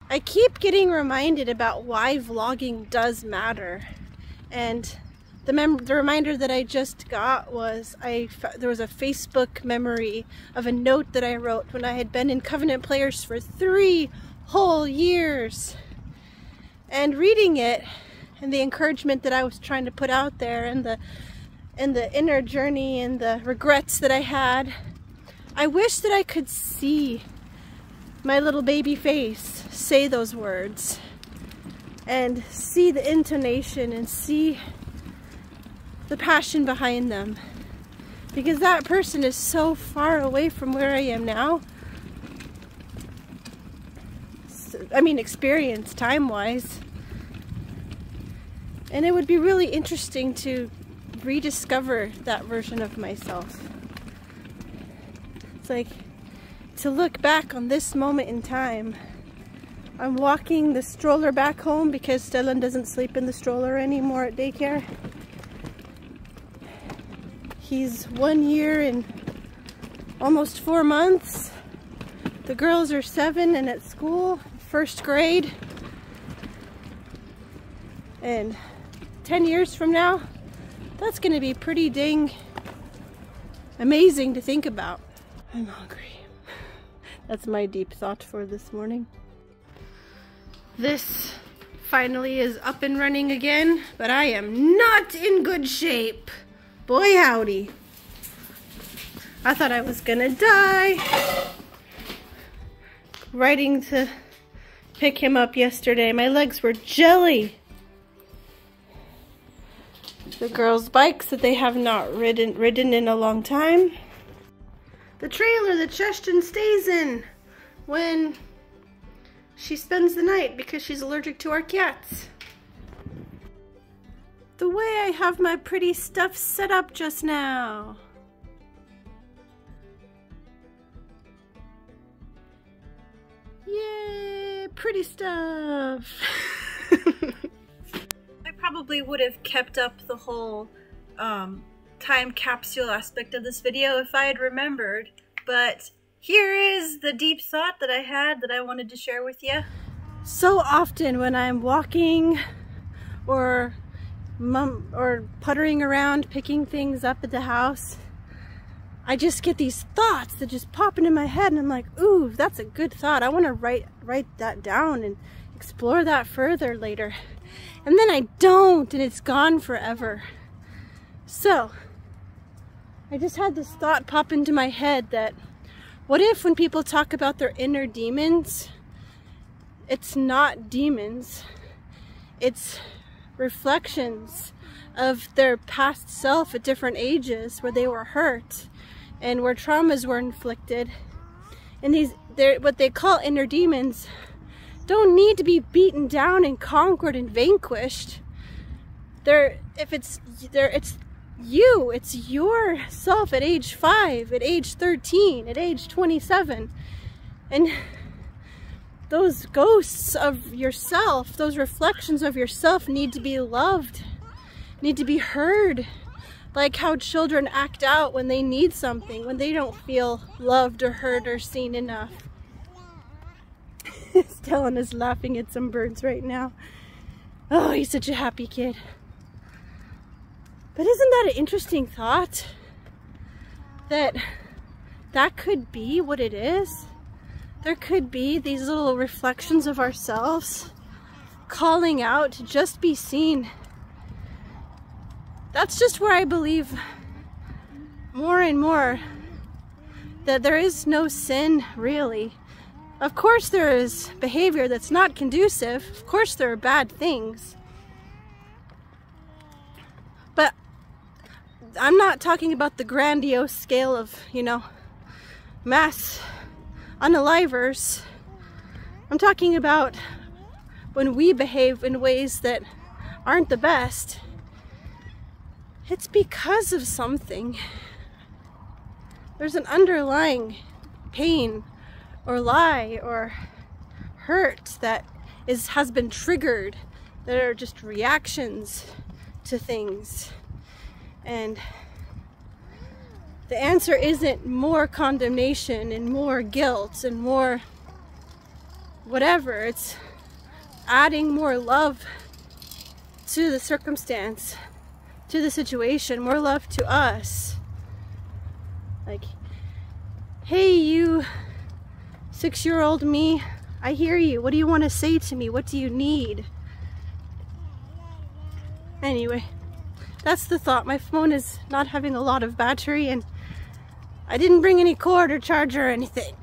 I keep getting reminded about why vlogging does matter, and the reminder that I just got was there was a Facebook memory of a note that I wrote when I had been in Covenant Players for 3 whole years, and reading it and the encouragement that I was trying to put out there, and the inner journey and the regrets that I had, I wish that I could see my little baby face say those words and see the intonation and see the passion behind them, because that person is so far away from where I am now. I mean, experience time-wise, and it would be really interesting to rediscover that version of myself. It's like to look back on this moment in time. I'm walking the stroller back home because Stellan doesn't sleep in the stroller anymore at daycare. He's 1 year and almost 4 months. The girls are 7 and at school, 1st grade. And 10 years from now, that's gonna be pretty dang amazing to think about. I'm hungry. That's my deep thought for this morning. This finally is up and running again, but I am not in good shape. Boy howdy. I thought I was gonna die. Riding to pick him up yesterday, my legs were jelly. The girls' bikes that they have not ridden in a long time. The trailer that Cheshton stays in when she spends the night because she's allergic to our cats. The way I have my pretty stuff set up just now. Yay, pretty stuff. I probably would have kept up the whole time capsule aspect of this video if I had remembered, but here is the deep thought that I had that I wanted to share with you. So often when I'm walking or puttering around picking things up at the house, I just get these thoughts that just pop into my head, and I'm like, ooh, that's a good thought. I want to write that down and explore that further later. And then I don't, and it's gone forever. So I just had this thought pop into my head that what if when people talk about their inner demons, it's not demons, it's reflections of their past self at different ages where they were hurt and where traumas were inflicted. And what they call inner demons don't need to be beaten down and conquered and vanquished. It's yourself at age 5, at age 13, at age 27. And those ghosts of yourself, those reflections of yourself need to be loved, need to be heard. Like how children act out when they need something, when they don't feel loved or heard or seen enough. Stellan is laughing at some birds right now. Oh, he's such a happy kid. But isn't that an interesting thought? That could be what it is? There could be these little reflections of ourselves calling out to just be seen. That's just where I believe more and more that there is no sin, really. Of course there is behavior that's not conducive. Of course there are bad things. But I'm not talking about the grandiose scale of, mass unalivers. I'm talking about when we behave in ways that aren't the best. It's because of something. There's an underlying pain or lie or hurt that has been triggered, that are just reactions to things. And the answer isn't more condemnation and more guilt and more whatever. It's adding more love to the circumstance, to the situation, more love to us. Like, hey, you 6-year-old me, I hear you. What do you want to say to me? What do you need? Anyway, that's the thought. My phone is not having a lot of battery, and I didn't bring any cord or charger or anything.